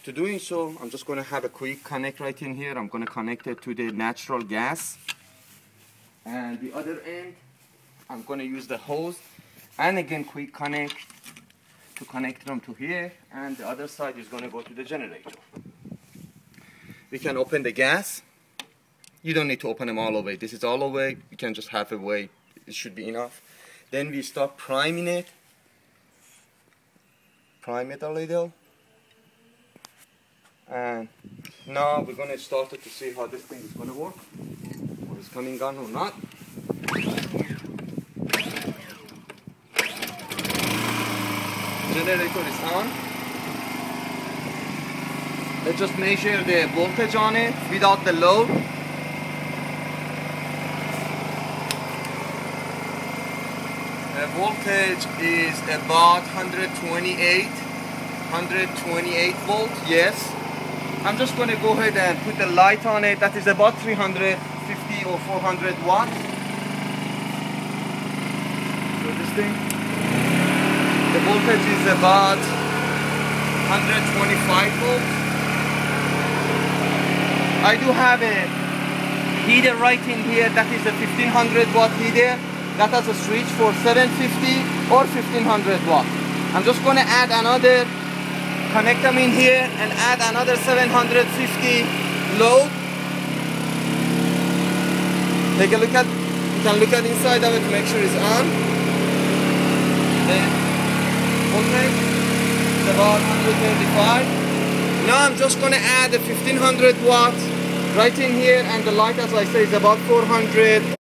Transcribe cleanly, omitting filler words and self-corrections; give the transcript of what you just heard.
To doing so, I'm just going to have a quick connect right in here. I'm going to connect it to the natural gas. And the other end, I'm going to use the hose. And again, quick connect to connect them to here. And the other side is going to go to the generator. We can open the gas. You don't need to open them all the way. This is all the way. You can just halfway. It should be enough. Then we start priming it. Prime it a little. And now we're going to start it to see how this thing is going to work. Or it's coming on or not. Generator is on. Let's just measure the voltage on it without the load. The voltage is about 128 volt, yes. I'm just going to go ahead and put the light on it. That is about 350 or 400 watts. So this thing, the voltage is about 125 volts. I do have a heater right in here. That is a 1500 watt heater. That has a switch for 750 or 1500 watts. I'm just going to add another, connect them in here and add another 750 load. Take a look at, you can look at inside of it to make sure it's on. Then voltage is about 135. Now I'm just going to add a 1500 watts right in here, and the light, as I say, is about 400.